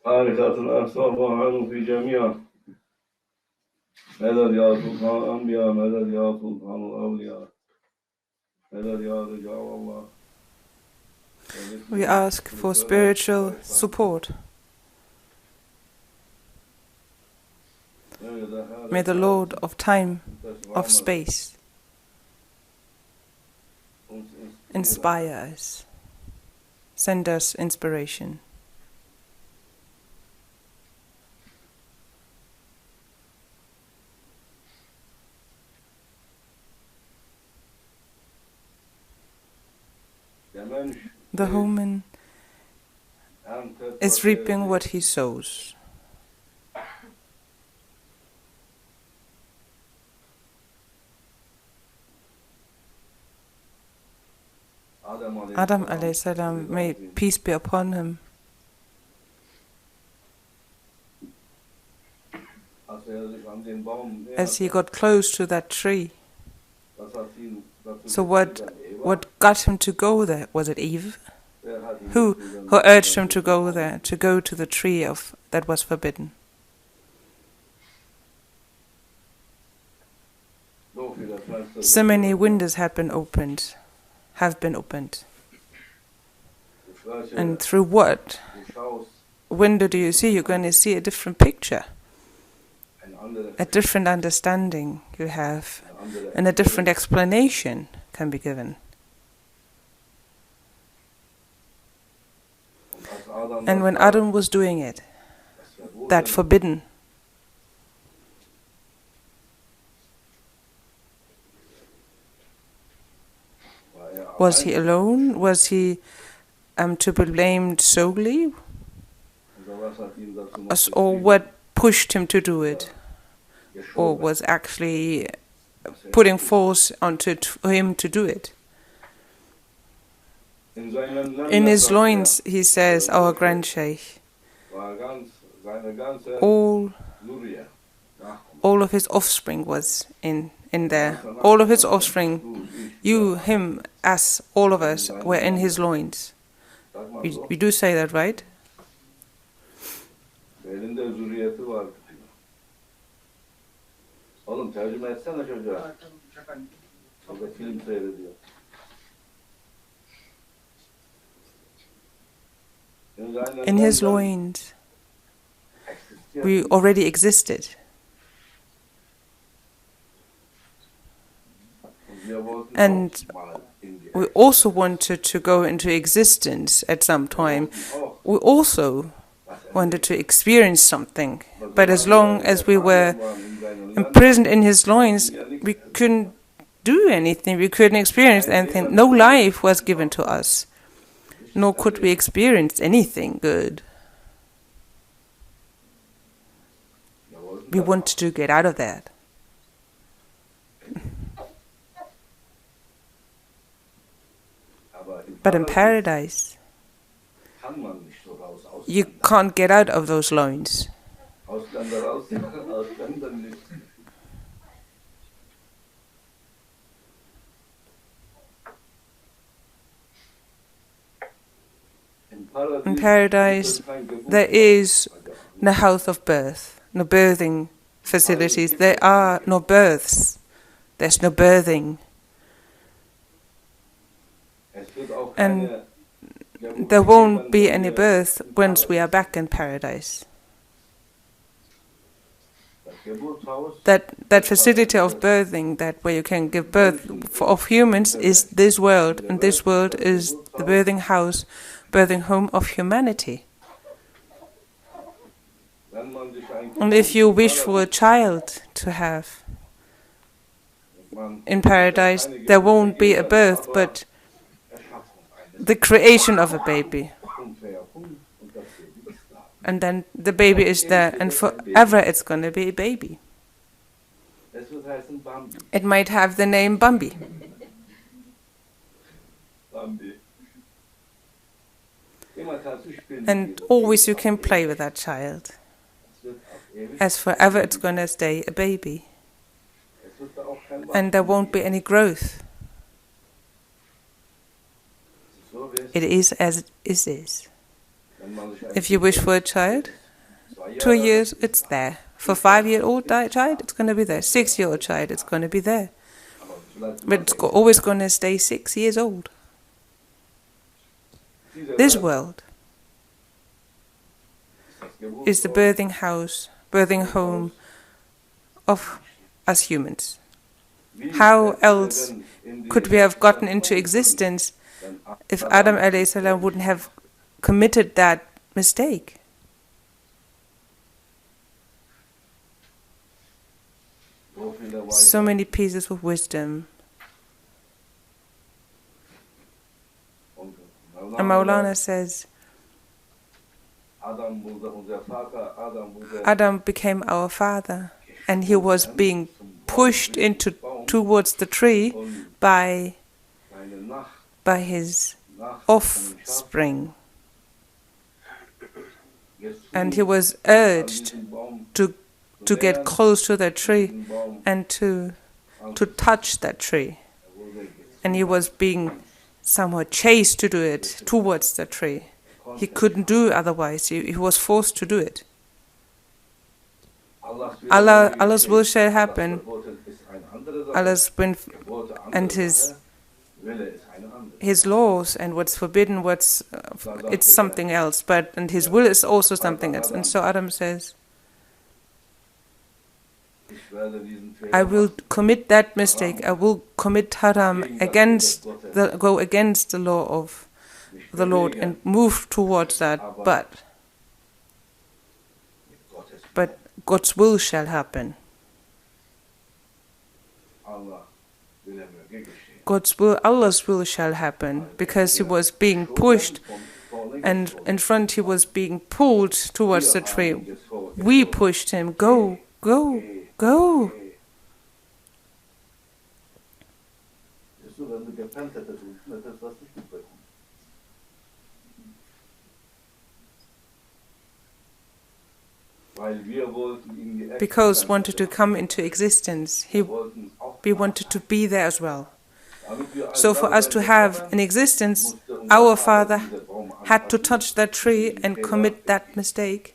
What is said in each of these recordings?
عارفة الأسرار عنه في جميع مدد يا سلطان الأنبياء مدد يا سلطان الأولياء مدد يا رجاء الله. We ask for spiritual support. May the Lord of time, of space, inspire us, send us inspiration. The human is reaping what he sows. Adam alayhi salam, may peace be upon him, as he got close to that tree. So what got him to go there? Was it Eve? Who urged him to go there, to go to the tree that was forbidden? So many windows have been opened. And through what window do you see? You're going to see a different picture, a different understanding you have, and a different explanation can be given. And when Adam was doing it, that forbidden, was he alone? Was he to be blamed solely? Or what pushed him to do it? Or was actually putting force onto him to do it? In his loins, he says, our Grand Sheikh, all of his offspring was in there. All of his offspring, you, him, us, all of us, were in his loins. We do say that, right? In his loins, we already existed. And we also wanted to go into existence at some time. We also wanted to experience something. But as long as we were imprisoned in his loins, we couldn't do anything. We couldn't experience anything. No life was given to us. Nor could we experience anything good. We wanted to get out of that. But in paradise, you can't get out of those loins. In paradise, there is no house of birth, no birthing facilities. There are no births. There's no birthing. And there won't be any birth once we are back in paradise. That facility of birthing, that where you can give birth of humans, is this world, and this world is the birthing house, birthing home of humanity. And if you wish for a child to have in paradise, there won't be a birth, but the creation of a baby. And then the baby is there, and forever it's going to be a baby. It might have the name Bambi. And always you can play with that child. As forever it's going to stay a baby. And there won't be any growth. It is as it is. If you wish for a child, 2 years, it's there. For 5-year-old child, it's going to be there. 6-year-old child, it's going to be there. But it's always going to stay 6 years old. This world is the birthing house, birthing home of us humans. How else could we have gotten into existence if Adam a.s. wouldn't have committed that mistake? So many pieces of wisdom. And Maulana says, Adam became our father, and he was being pushed towards the tree by his offspring. And he was urged to get close to that tree and to touch that tree. And he was being somehow chased to do it towards the tree. He couldn't do otherwise. He was forced to do it. Allah's will shall happen. Allah's will and His laws and what's forbidden, it's something else. And His will is also something else. And so Adam says, I will commit that mistake. I will commit haram go against the law of the Lord and move towards that. But God's will shall happen. Allah's will shall happen, because he was being pushed, and in front he was being pulled towards the tree. We pushed him. Go, go, go. Because wanted to come into existence, we wanted to be there as well. So for us to have an existence, our father had to touch that tree and commit that mistake.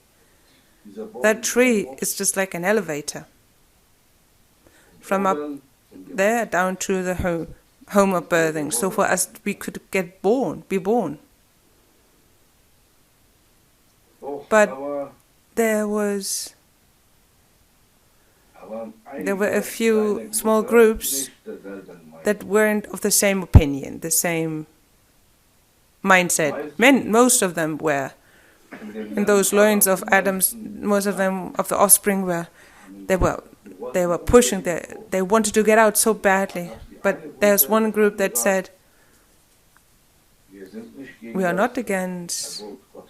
That tree is just like an elevator. From up there down to the home of birthing. So for us, we could be born. But there were a few small groups that weren't of the same opinion, the same mindset. Most of them were. In those loins of Adam's, most of them of the offspring they were pushing. They wanted to get out so badly. But there's one group that said, we are not against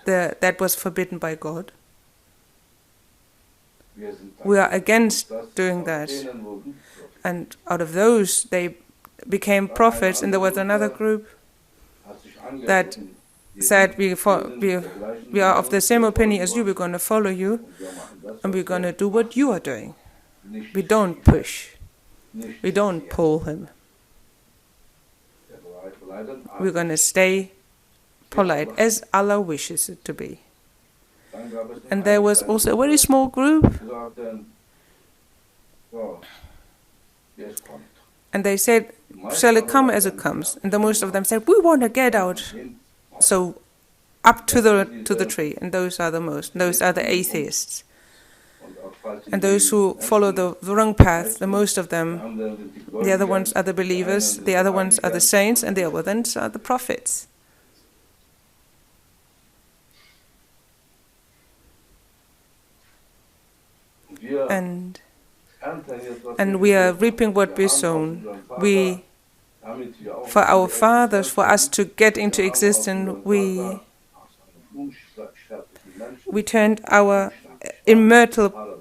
that was forbidden by God. We are against doing that. And out of those, they became prophets. And there was another group that said, we are of the same opinion as you, we're going to follow you, and we're going to do what you are doing. We don't push. We don't pull him. We're going to stay polite, as Allah wishes it to be. And there was also a very small group, and they said, shall it come as it comes? And the most of them said, we want to get out. So up to the tree, and those are the atheists. And those who follow the wrong path, the most of them, the other ones are the believers, the other ones are the saints, and the other ones are the prophets. And we are reaping what we sown. For our fathers, for us to get into existence, we turned our immortal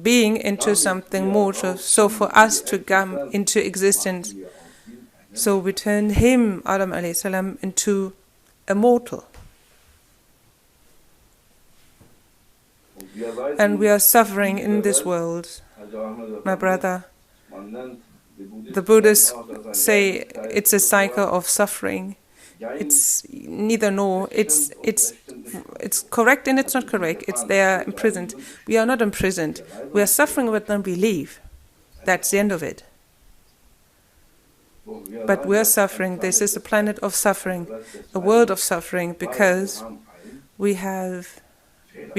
being into something mortal. So for us to come into existence, so we turned him, Adam a.s., into a mortal. And we are suffering in this world. My brother, the Buddhists say it's a cycle of suffering. It's neither nor. It's correct and it's not correct. It's they are imprisoned. We are not imprisoned. We are suffering with unbelief. That's the end of it. But we are suffering. This is a planet of suffering, a world of suffering, because we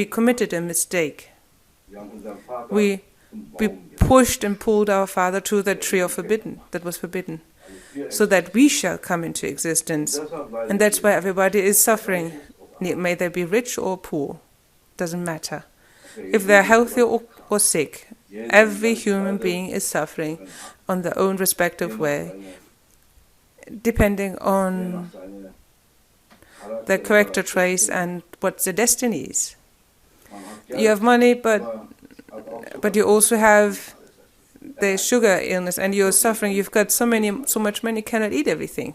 committed a mistake. We pushed and pulled our father to the tree of that was forbidden, so that we shall come into existence. And that's why everybody is suffering. May they be rich or poor, doesn't matter. If they're healthy or sick, every human being is suffering on their own respective way, depending on their character traits and what their destiny is. You have money, but you also have the sugar illness, and you're suffering. You've got so much money, you cannot eat everything.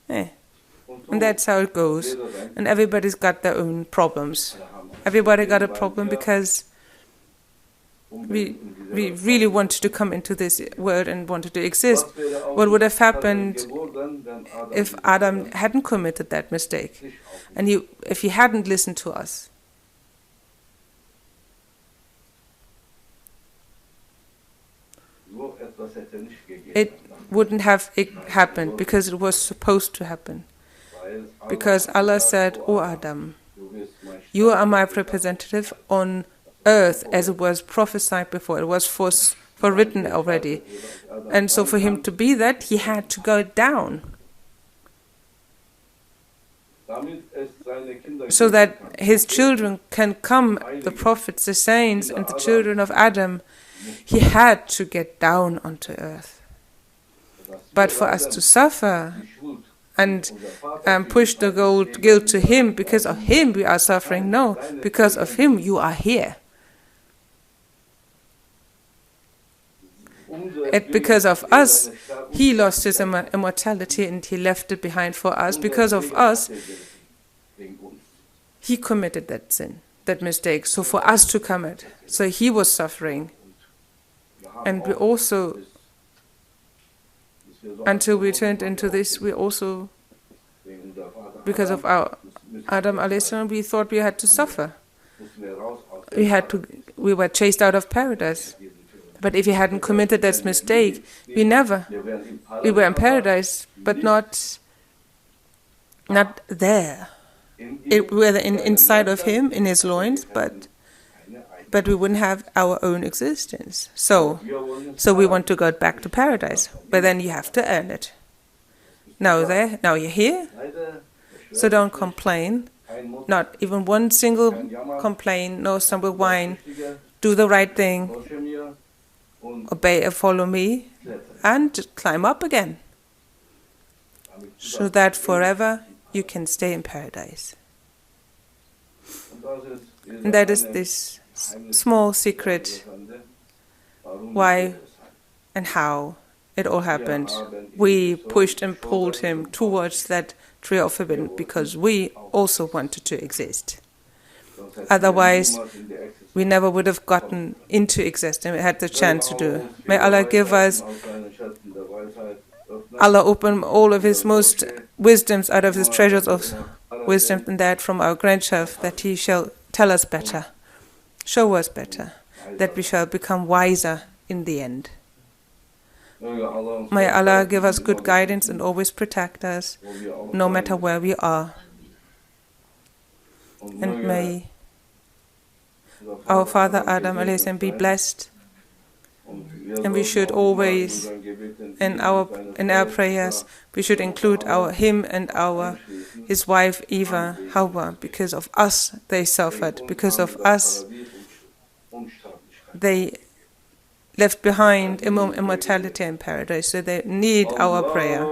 And that's how it goes. And everybody's got their own problems. Everybody got a problem because we really wanted to come into this world and wanted to exist. What would have happened if Adam hadn't committed that mistake, and if he hadn't listened to us? It wouldn't have happened, because it was supposed to happen. Because Allah said, "O Adam, you are my representative on earth," as it was prophesied before. It was forewritten already. And so for him to be that, he had to go down, so that his children can come, the prophets, the saints, and the children of Adam. He had to get down onto earth. But for us to suffer and push the guilt to him, because of him we are suffering, no, because of him you are here. Because of us, he lost his immortality and he left it behind for us. Because of us, he committed that sin, that mistake. So for us to commit, so he was suffering. And we also, until we turned into this, we also, because of our Adam a.s., we thought we had to suffer. We were chased out of paradise. But if he hadn't committed that mistake, we were in paradise, but not there. We were inside of him, in his loins, but we wouldn't have our own existence. So we want to go back to paradise, but then you have to earn it. Now you're here, so don't complain. Not even one single complaint, no single whine. Do the right thing, obey and follow me, and just climb up again, so that forever you can stay in paradise. And that is this small secret why and how it all happened. We pushed and pulled him towards that tree of forbidden because we also wanted to exist. Otherwise, we never would have gotten into existence. We had the chance to do. May Allah give us, Allah open all of His most wisdoms out of His treasures of wisdom, and that from our grandchild, that He shall tell us better, show us better, that we shall become wiser in the end. May Allah give us good guidance and always protect us, no matter where we are. And may our father Adam a.s. be blessed. And we should always, in our prayers, we should include him and his wife Eva, Hawa. Because of us, they suffered. Because of us, they left behind immortality and paradise. So they need our prayer.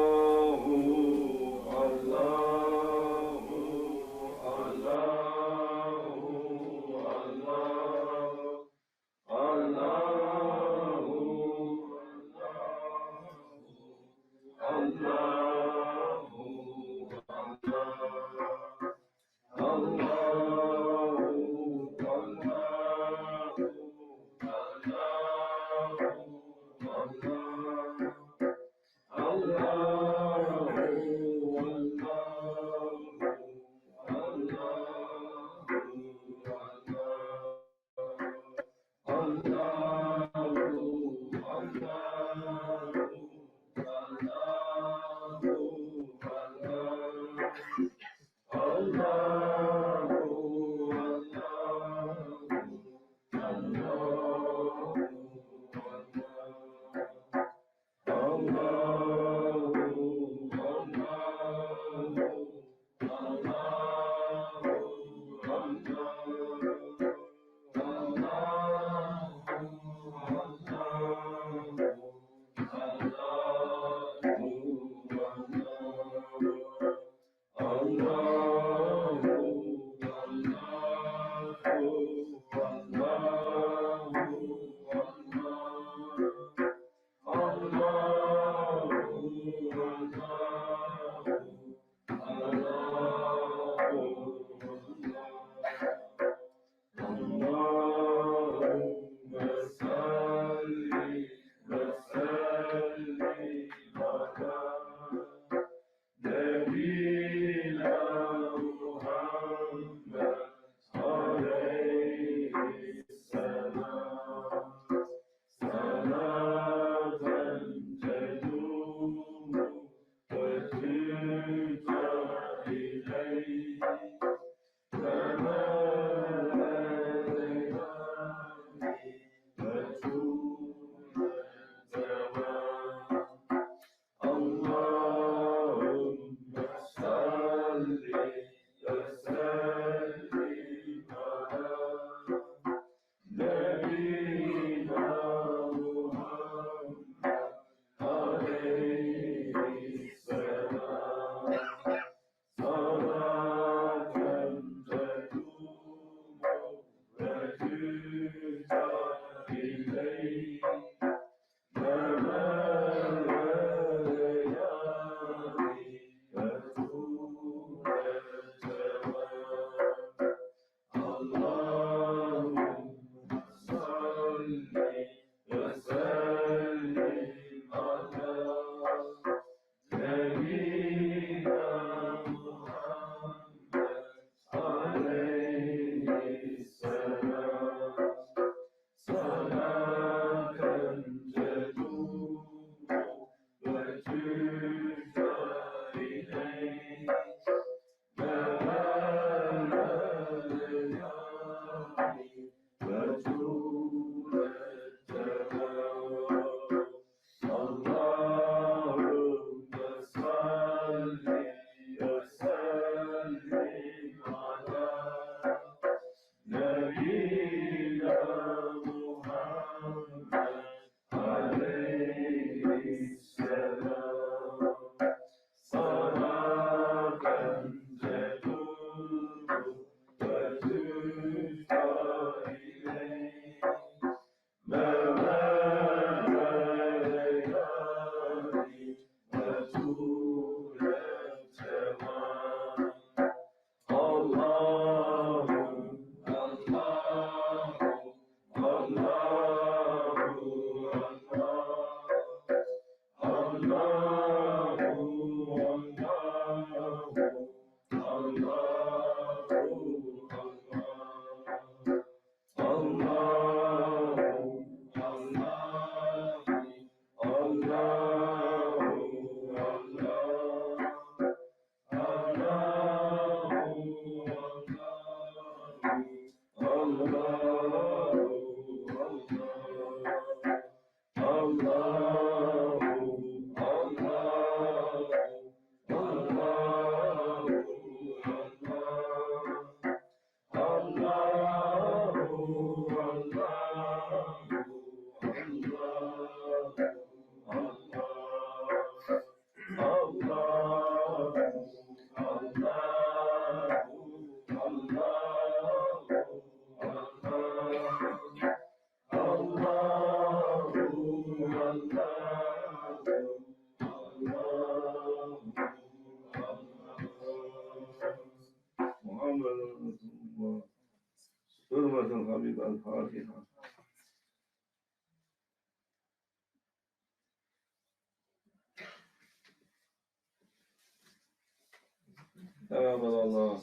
تقبل الله